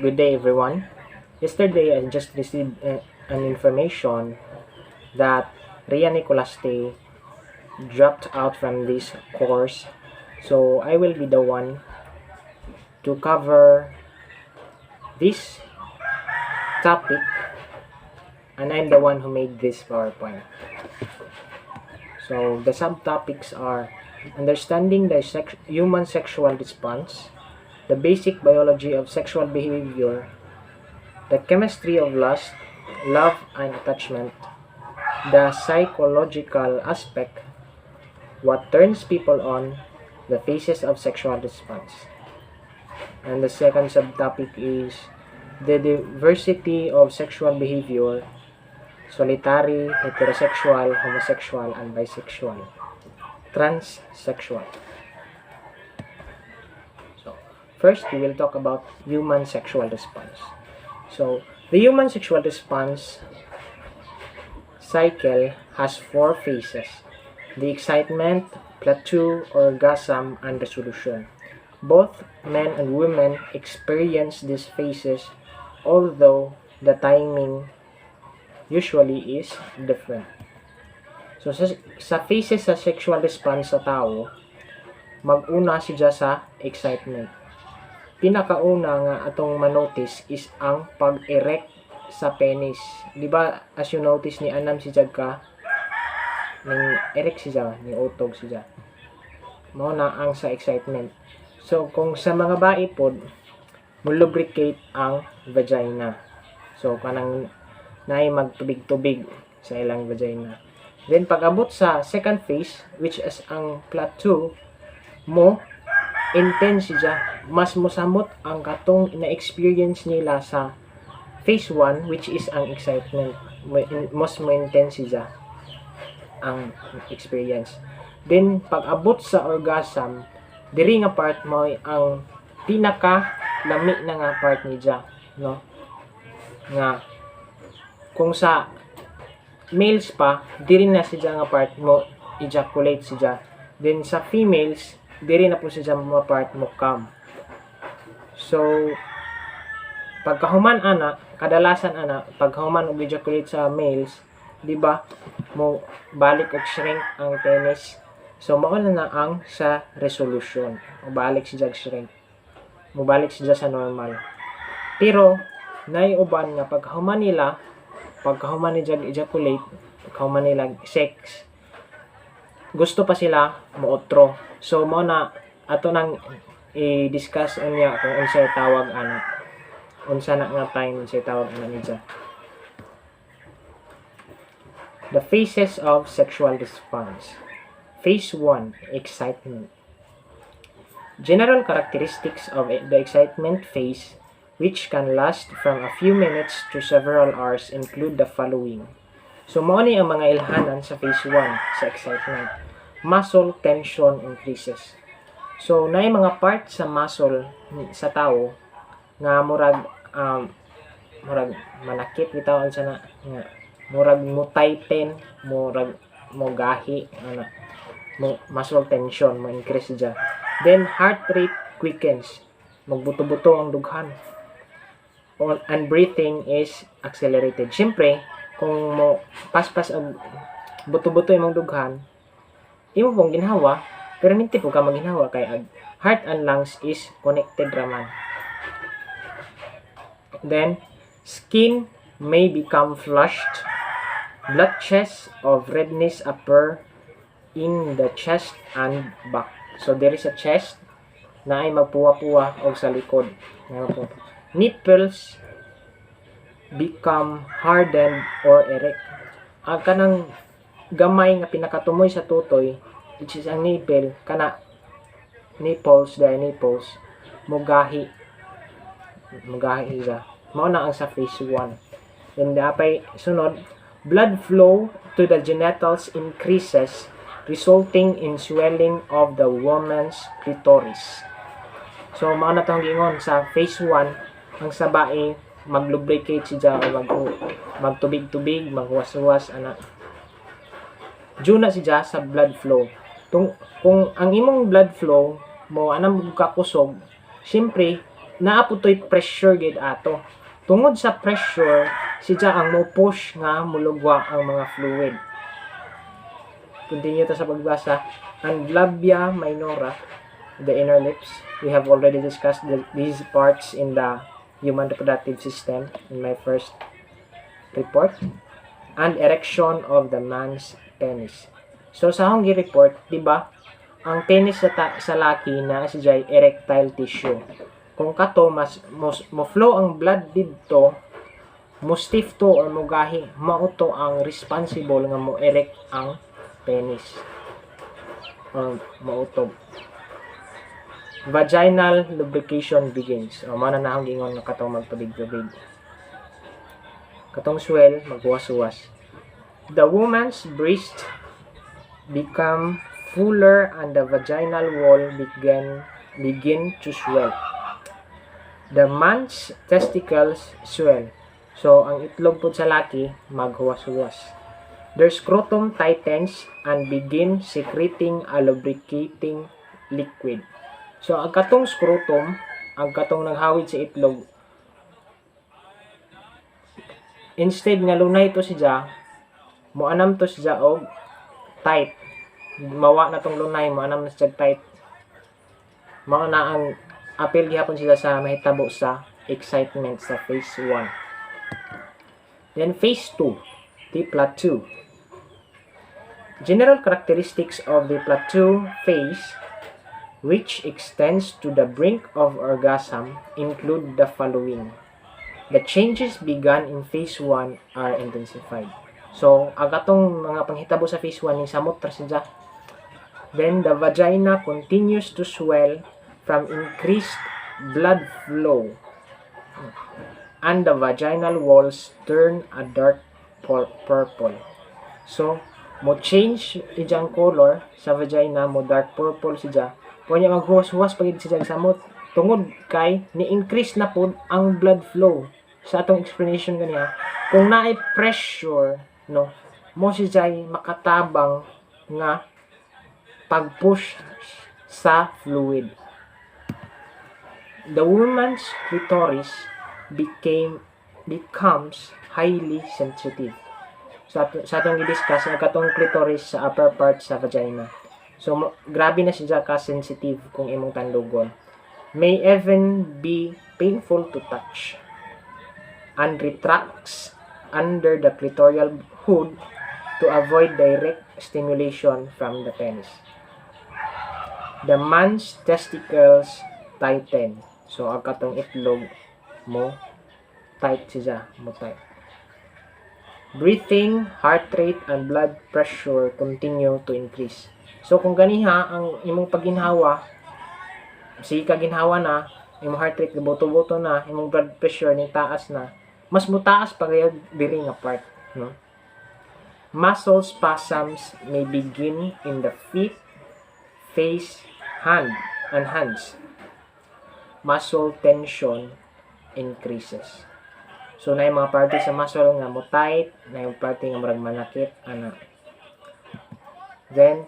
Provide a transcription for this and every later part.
Good day, everyone. Yesterday, I just received an information that Ria Nicolaste dropped out from this course. So, I will be the one to cover this topic, and I'm the one who made this PowerPoint. So, the subtopics are understanding the human sexual response, the basic biology of sexual behavior, the chemistry of lust, love and attachment, the psychological aspect, what turns people on, the phases of sexual response. And the second subtopic is the diversity of sexual behavior, solitary, heterosexual, homosexual, and bisexual, transsexual. So, first we will talk about human sexual response. So, the human sexual response cycle has 4 phases: the excitement, plateau, orgasm, and resolution. Both men and women experience these phases, although the timing usually is different. So, sa phases sa sexual response sa tao, mag-una siya sa excitement. Pinakauna nga atong manotice is ang pag-erect sa penis. Di ba, as you notice ni anam si ka, ning erect siya, ni utog siya. Mao na ang sa excitement. So, kung sa mga bae pod, mo-lubricate ang vagina. So, kanang naay magtubig-tubig sa ilang vagina. Then, pag-abot sa second phase, which is ang plateau, mo intense siya. Mas mosamot ang katong na-experience nila sa phase 1, which is ang excitement. Mas mo intense siya ang experience. Then, pag-abot sa orgasm, diri nga part mo ang pinaka lami na nga part niya, no? Nga kung sa males pa, diri na siya nga part mo ejaculate siya. Then sa females, diri na po siya mga part mo come. So, pagkahuman ana, kadalasan ana, pagkahuman og ejaculate sa males, di ba, mo balik og shrink ang penis. So, mao na ang sa resolution. Mubalik siya shrink. Mubalik siya sa normal. Pero, naiuban nga pagkahuman nila ejaculate, pagkahuman nila sex, gusto pa sila mootro. So, mao na ato nang i-discuss unya kung unsay tawag ana. Unsa na nga time unsay tawag ana niya. The phases of sexual response. Phase 1, excitement. General characteristics of the excitement phase, which can last from a few minutes to several hours, include the following. So, mao ni ang mga ilhanan sa phase 1 sa excitement. Muscle tension increases. So, naay mga part sa muscle sa tao nga murag manakit bitaw sa na nga murag mo tighten, murag mo gahi ana. Muscle tension mo increase siya. Then heart rate quickens. Magbuto-buto ang dughan. And breathing is accelerated. Siyempre, kung mo paspas ang buto-buto imong dughan, imo pong ginhawa, pero minti po ka maghinhawa kay heart and lungs is connected raman. Then skin may become flushed. Blotches of redness appear in the chest and back. So, there is a chest na ay magpuwa-puwa o sa likod. Nipples become hardened or erect. Ang kanang gamay nga pinakatumoy sa tutoy, which is ang nipple, kana nipples, mugahi siya. Mao na ang sa phase 1. Then, dapat sunod, blood flow to the genitals increases, resulting in swelling of the woman's clitoris. So, mao na itong gingon sa phase 1, ang sa bae, mag-lubricate siya o magtubig-tubig, maghuwas-huwas, ana. Due na siya sa blood flow. Kung ang imong blood flow mo anang kakusog, siyempre naaputoy pressure gid ato. Tungod sa pressure, siya ang mo push nga mulugwa ang mga fluid. Continue ta sa pagbasa. And labia minora, the inner lips. We have already discussed these parts in the human reproductive system in my first report. And erection of the man's penis. So sa akong gi-report, di ba? Ang penis sa laki na siya erectile tissue. Kung kato mas mo flow ang blood didto, mo stiff to or mo gahi, mao to ang responsible nga mo erect ang penis. Or mautob. Vaginal lubrication begins. O mana na akong gingon nga katong magtubig-tubig. Katong swell, magwas-was. The woman's breast become fuller and the vaginal wall begin to swell. The man's testicles swell. So, ang itlog po sa laki, maghuwas-huwas. Their scrotum tightens and begin secreting a lubricating liquid. So, ang katong scrotum, ang katong naghawid sa itlog, instead nga lunay to siya, moanam to siya og tight. Mawa na tong lunay, moanam na siya tight. Mao na ang apil gihapon sila sa mahitabo sa excitement sa phase 1. Then phase 2, the plateau. General characteristics of the plateau phase, which extends to the brink of orgasm, include the following. The changes begun in phase 1 are intensified. So, agatong mga panghitabo sa phase 1 ni samot ra siya. Then the vagina continues to swell from increased blood flow, and the vaginal walls turn a dark purple. So, mo change ijang color sa vagina, mo dark purple siya. Kunya maghuwas-huwas pagid siya samot tungod kay ni-increase na pod ang blood flow. Sa atong explanation ganiya, kung naay pressure, no, mo siya makatabang nga pag-push sa fluid. The woman's clitoris becomes highly sensitive. Sa atong i-discuss, ang katong clitoris sa upper part sa vagina. So, grabe na siya ka-sensitive kung imong tandugon. May even be painful to touch and retracts under the clitoral hood to avoid direct stimulation from the penis. The man's testicles tighten. So, ang katong itlog mo, tight siya, mo tight. Breathing, heart rate, and blood pressure continue to increase. So, kung ganiha, ang imong pagginhawa, sige ka ginhawa na, imong heart rate, buto-buto na, imong blood pressure, ni taas na, mas mutaas pa kaya diri nga part. No? Muscle spasms may begin in the feet, face, hands. Muscle tension increases. So, na yung mga party sa muscle nga mo tight, na yung party nga marag manakit, ana. Then,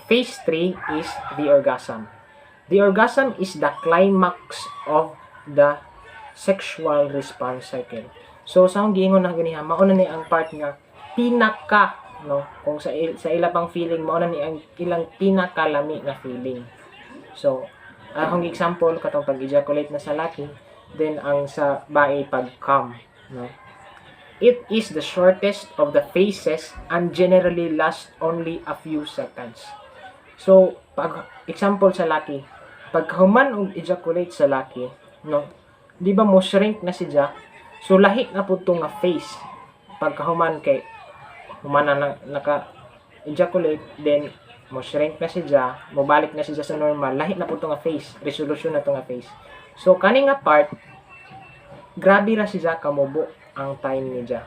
phase 3 is the orgasm. The orgasm is the climax of the sexual response cycle. So, sa akong giingon na ganiha, mauna ni ang part nga pinaka, no? Kung sa ila pang feeling, mauna ni ang ilang pinakalami na feeling. So, akong example, katong pag-ejaculate na sa laki, then ang sa bae pag-come, no? It is the shortest of the phases and generally lasts only a few seconds. So, pag example sa laki, pag human og ejaculate sa laki, no? Di ba mo shrink na siya? So, lahi na po nga phase. Pag human kay human na naka-ejaculate, then mo shrink na siya, mo balik na siya sa normal, lahi na po nga phase, resolution na to nga phase. So, kani nga part, grabe ra siya kamubo ang time niya.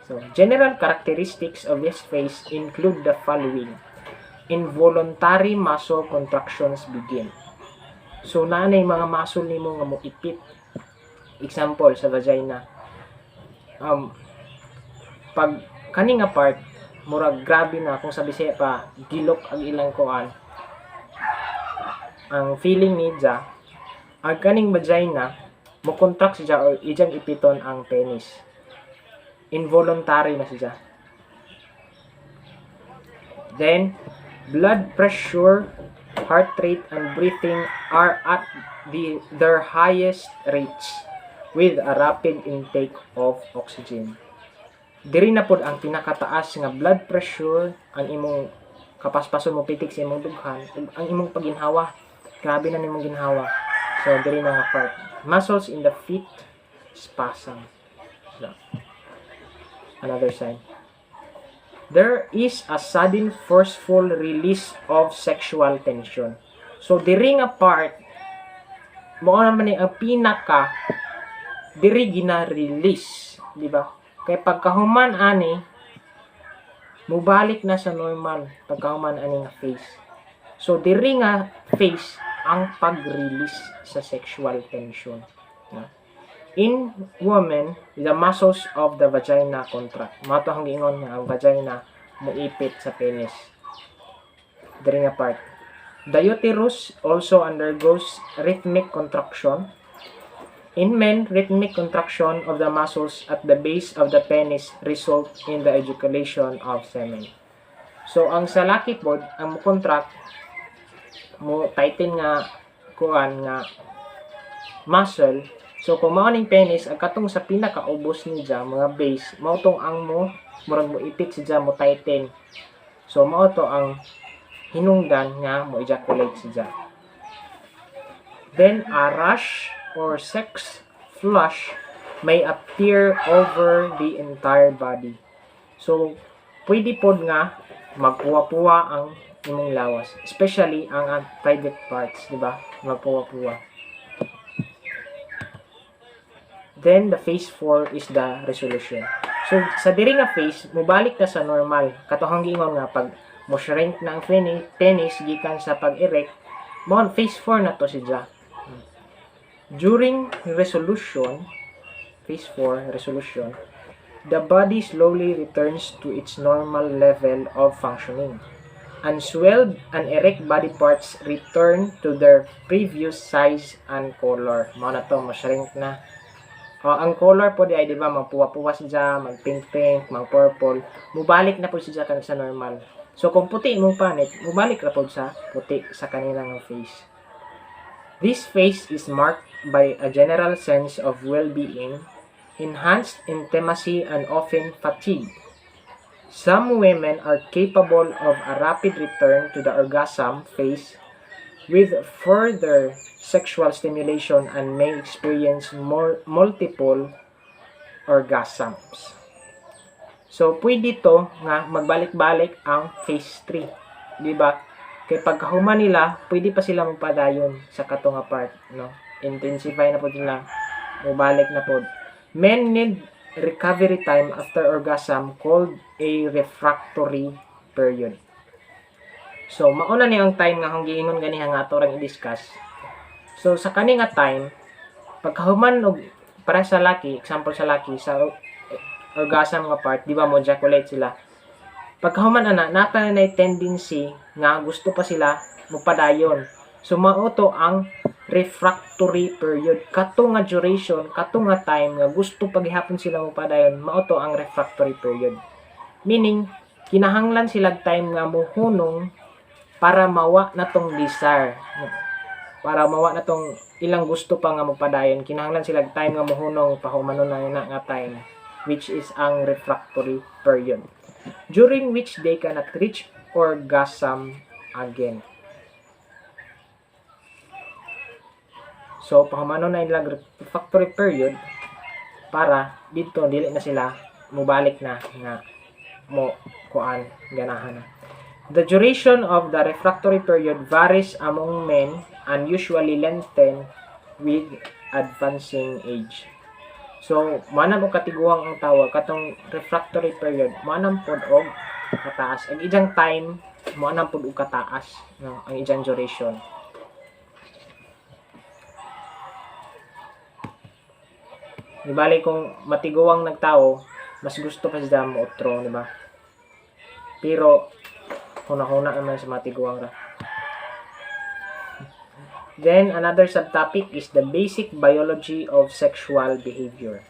So, general characteristics of this phase include the following. Involuntary muscle contractions begin. So, naanay mga muscle nimo nga mo ipit. Example, sa vagina. Pag kani nga part, murag grabe na, kung sa Bisaya pa, gilok ang ilang kuan. Ang feeling niya, ang kaning vagina mo contract siya or ijang ipiton ang penis. Involuntary na siya. Then blood pressure, heart rate, and breathing are at their highest rates with a rapid intake of oxygen. Diri na pod ang pinakataas nga blood pressure, ang imong kapaspason mo pitik sa imong dughan, ug ang imong paginhawa. Grabe na nimong ginhawa. So diri na nga part. Muscles in the feet spasm. So, another sign. There is a sudden forceful release of sexual tension. So diri nga part mo naman ni ang pinaka diri gina-release, di ba? Kay pagkahuman ani mubalik na sa normal pagkahuman ani nga face. So diri nga face ang pag-release sa sexual tension. In women, the muscles of the vagina contract. Mato ang giingon nga ang vagina muipit sa penis. Diri nga part. The uterus also undergoes rhythmic contraction. In men, rhythmic contraction of the muscles at the base of the penis result in the ejaculation of semen. So ang sa laki pod, ang mo contract mo tighten nga kuan nga muscle. So kung mao ning penis ang katong sa pinakaubos niya mga base, mao tong ang murag mo ipit siya mo tighten. So mao to ang hinungdan nga mo ejaculate siya. Then a rash or sex flush may appear over the entire body. So pwede pod nga magpuwa-puwa ang imong lawas, especially ang private parts, di ba? Magpuwa-puwa. Then the phase 4 is the resolution. So sa diri nga phase mobalik na sa normal. Katuhang giingon nga pag mo shrink na ang penis gikan sa pag-erect, mo phase 4 na to siya. During resolution, phase 4 resolution, the body slowly returns to its normal level of functioning. Unswelled and erect body parts return to their previous size and color. Mao na to, ma-shrink na. Ang color po di ay, di ba, magpuwa-puwa siya, mag-pink-pink, mag-purple. Mubalik na po siya sa normal. So, kung puti mong panit, mubalik na po sa puti sa kanilang face. This phase is marked by a general sense of well-being, enhanced intimacy, and often fatigue. Some women are capable of a rapid return to the orgasm phase with further sexual stimulation and may experience multiple orgasms. So, pwede to nga magbalik-balik ang phase 3. Diba? Kaya pagkahuman nila, pwede pa sila magpadayon sa katunga part. No? Intensify na po nila. Mabalik na po. Men need recovery time after orgasm called a refractory period. So, mauna niya ang time nga kung giingon ganiha nga ato rang i-discuss. So, sa kani nga time, pagkahuman og para sa laki, example sa laki, sa orgasm nga part, di ba mo ejaculate sila. Pagkahuman ana, nata na tendency nga gusto pa sila magpadayon. So, mauto ang refractory period. Kato nga duration, kato nga time nga gusto paghihapon sila magpadayon, mauto ang refractory period. Meaning, kinahanglan sila time nga muhunong para mawa na tong desire. Para mawa na tong ilang gusto pa nga magpadayon, kinahanglan sila time nga muhunong pahumanon na nga time, which is ang refractory period, during which they cannot reach orgasm again. So, pahumanon na ilang refractory period para dito dili na sila mubalik na nga mo kuan ganahan. The duration of the refractory period varies among men and usually lengthen with advancing age. So, manam og katiguang ang tawag katong refractory period, manam pod og kataas. Ang ijang time, manam pod og kataas, no, ang ijang duration. Di bali kung matiguang nagtao, mas gusto pa siya mo otro, di ba? Pero huna-huna naman sa matiguang ra. Then another subtopic is the basic biology of sexual behavior.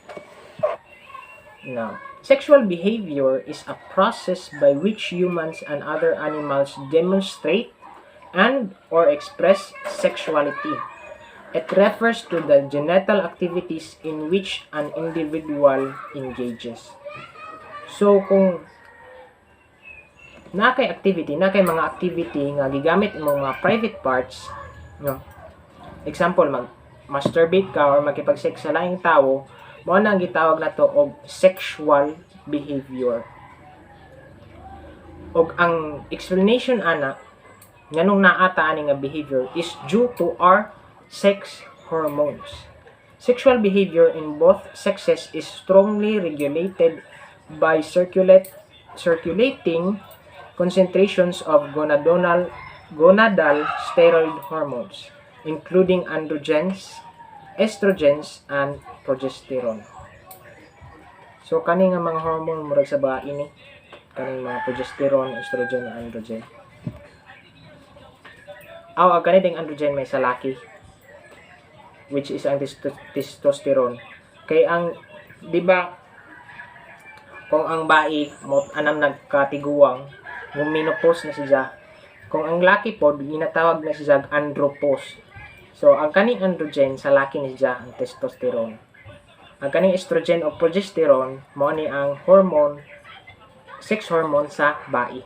Now, sexual behavior is a process by which humans and other animals demonstrate and or express sexuality. It refers to the genital activities in which an individual engages. So, kung na kay mga activity nga gigamit imong mga private parts, no? Example, mag-masturbate ka or makipag-sex sa laing tao, mao na ang gitawag nato og sexual behavior. Og ang explanation ana nganong naata ani nga behavior is due to our sex hormones. Sexual behavior in both sexes is strongly regulated by circulating concentrations of gonadal steroid hormones, including androgens, estrogens, and progesterone. So, kani nga mga hormone murag sa bae ni, kani mga progesterone, estrogen, and androgen. Ang kani ding androgen may sa laki, which is ang testosterone. Kay ang, di ba, kung ang bae mo anam nagkatiguang, menopause na siya. Kung ang laki po, ginatawag na siya andropause. So, ang kaning androgen sa laki ni siya ang testosterone. Ang kaning estrogen o progesterone mo ni ang hormone, sex hormone sa bae.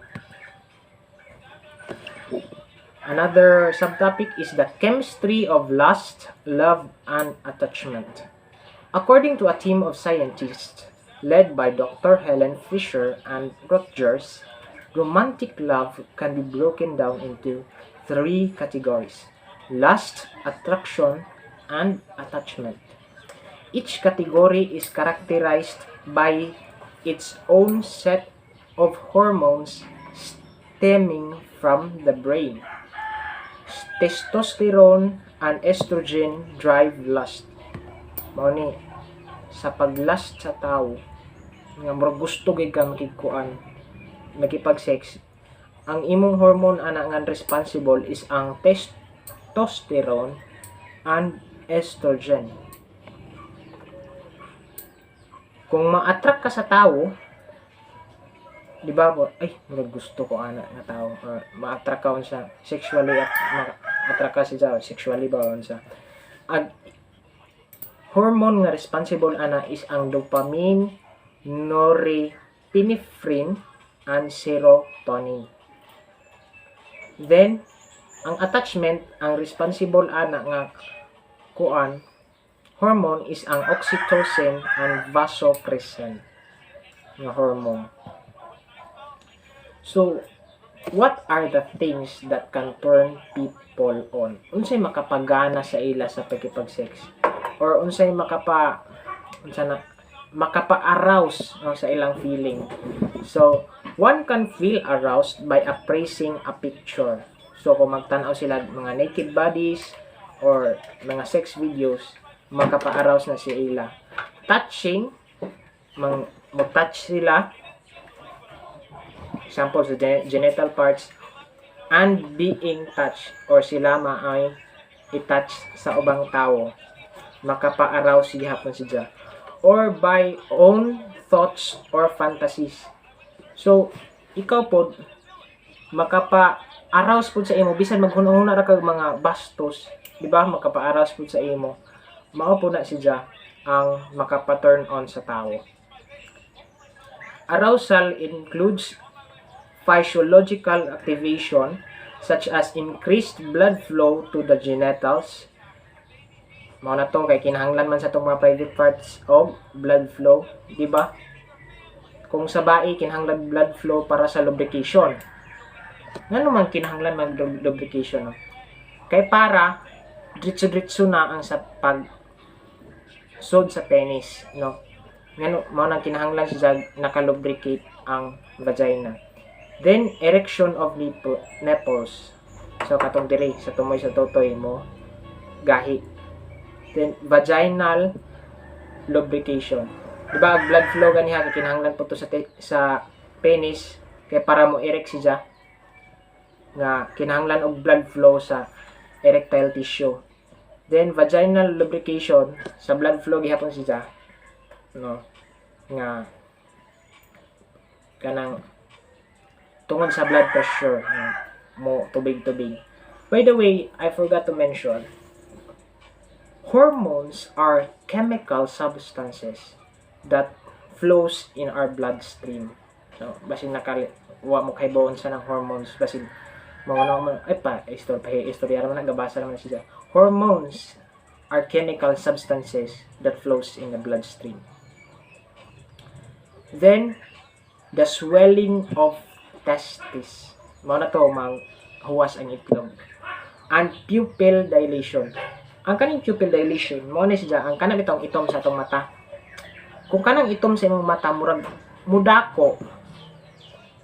Another subtopic is the chemistry of lust, love, and attachment. According to a team of scientists led by Dr. Helen Fisher and Rutgers, romantic love can be broken down into 3 categories: lust, attraction, and attachment. Each category is characterized by its own set of hormones stemming from the brain. Testosterone and estrogen drive lust. Mao ni sa paglust sa tao nga murag gusto gid ka makikuan nakipag-sex, ang imong hormone ana nga responsible is ang testosterone and estrogen. Kung ma-attract ka sa tao, di ba, ay, murag gusto ko ana nga tao, or ma-attract ka sa sexually, ma-attract ka siya sexually ba sa ang hormone nga responsible ana is ang dopamine, norepinephrine, and serotonin. Then, ang attachment, ang responsible ana nga hormone is ang oxytocin and vasopressin nga hormone. So, what are the things that can turn people on? Unsay makapagana sa ila sa pagkipag-sex? Or unsay makapa-arouse sa ilang feeling? So, one can feel aroused by appraising a picture. So, kung magtanaw sila mga naked bodies or mga sex videos, makapa-arouse na sila. Touching, mag-touch sila, example sa genital parts, and being touched, or sila maay i-touch sa ubang tao, makapa-arouse gihapon siya. Or by own thoughts or fantasies. So, ikaw po, makapa-arouse po sa imo, bisan maghunahuna ra kag mga bastos, di ba? Makapa-arouse po sa imo. Mao po na siya ang makapa-turn on sa tao. Arousal includes physiological activation such as increased blood flow to the genitals. Mao na to kay kinahanglan man sa tong mga private parts of blood flow, di ba? Kung sa bae kinahanglan blood flow para sa lubrication. Ngano man kinahanglan man lubrication, no? Kay para diretso-diretso na ang sa pag sod sa penis, no? Ngano mao nang kinahanglan siya nakalubricate ang vagina. Then erection of nipples. So katong diri sa tumoy sa totoy mo gahi. Then vaginal lubrication. Diba ang blood flow ganiha kinahanglan po to sa penis kay para mo erect siya nga kinahanglan og blood flow sa erectile tissue. Then vaginal lubrication sa blood flow gihapon siya, no, nga kanang tungod sa blood pressure, no, mo tubig-tubig. By the way, I forgot to mention, hormones are chemical substances that flows in our bloodstream. No, basin wa mo kay bawon sa ng hormones, basin mga ay pa istorya naman nagabasa naman siya. Hormones are chemical substances that flows in the bloodstream. Then the swelling of testis. Mao na to mang huwas ang itlog. And pupil dilation. Ang kaning pupil dilation, mao ni siya ang kanang itong itom sa atong mata. Kung kanang itom sa imong mata murag mudako,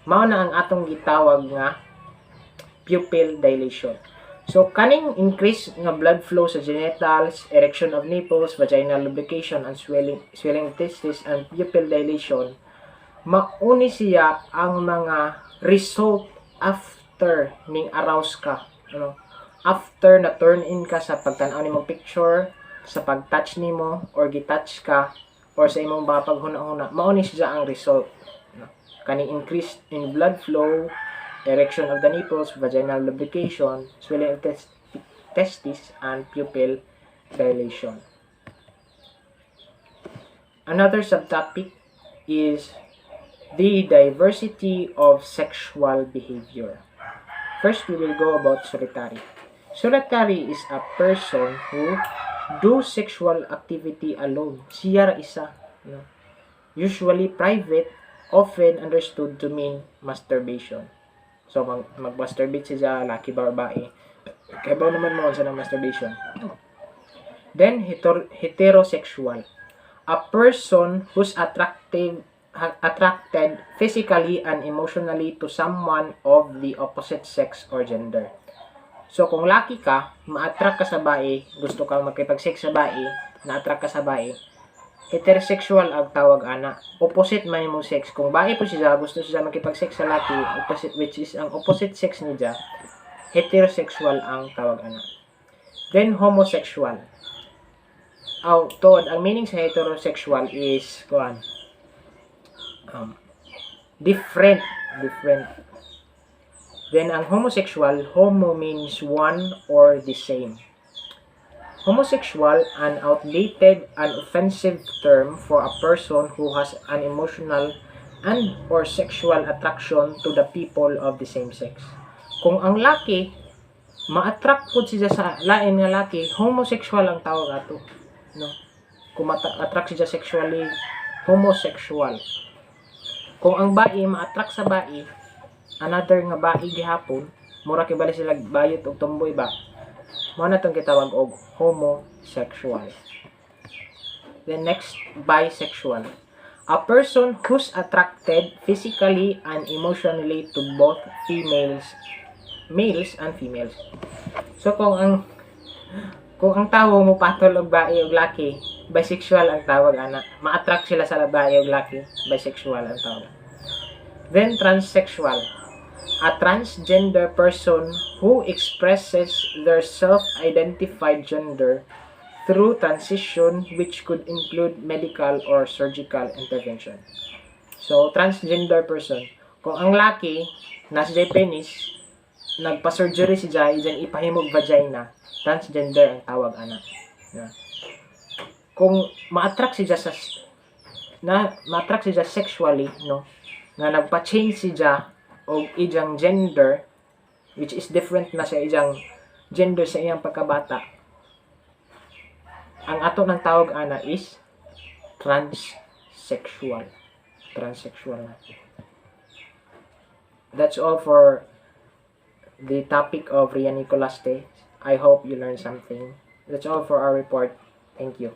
mao na ang atong gitawag nga pupil dilation. So kaning increase nga blood flow sa genitals, erection of nipples, vaginal lubrication, and swelling of testis, and pupil dilation, mauni siya ang mga result after ning arouse ka, ano? After na turn in ka sa pagtan-aw nimong picture, sa pag-touch nimo or gi-touch ka or sa imong mga paghuna-huna, mauni siya ang result, ano? Kaning increase in blood flow, erection of the nipples, vaginal lubrication, swelling of testis, and pupil dilation. Another subtopic is the diversity of sexual behavior. First, we will go about solitary. Solitary is a person who do sexual activity alone. Siya ra isa. No? Usually private, often understood to mean masturbation. So, mag-masturbate siya, laki ba or bae. Kaya ba naman mo sa masturbation? Then, heterosexual. A person who's attracted physically and emotionally to someone of the opposite sex or gender. So, kung laki ka, ma-attract ka sa bae, gusto kang makipag-sex sa bae, na-attract ka sa bae, heterosexual ang tawag ana. Opposite man yung sex. Kung bae po siya, gusto siya makipag-sex sa laki, opposite, which is ang opposite sex niya, heterosexual ang tawag ana. Then, homosexual. Ang meaning sa heterosexual is, different. Then, ang homosexual, homo means one or the same. Homosexual, an outdated and offensive term for a person who has an emotional and or sexual attraction to the people of the same sex. Kung ang laki, ma-attract po siya sa lain nga laki, homosexual ang tawag ato. No? Kung ma-attract siya sexually, homosexual. Kung ang bae, ma-attract sa bae, another nga bae gihapon, mura kibali sila bayot og tomboy ba, mo na itong kitawag og homosexual. Then next, bisexual. A person who's attracted physically and emotionally to both males and females. So kung ang tawo mo patol og bae og laki, bisexual ang tawag ana. Ma-attract sila sa bae og laki, bisexual ang tawag. Then transsexual. A transgender person who expresses their self-identified gender through transition, which could include medical or surgical intervention. So, transgender person. Kung ang laki, nasa jay penis, nagpa-surgery si jay, dyan ipahimog vagina, transgender ang tawag ana. Yeah. Kung ma-attract siya sexually, no, nga nagpa-change siya o ijang gender, which is different na sa ijang gender sa iyang pagkabata, ang ato ng tawag ana is transsexual. That's all for the topic of Ria Nicolaste. I hope you learned something. That's all for our report. Thank you.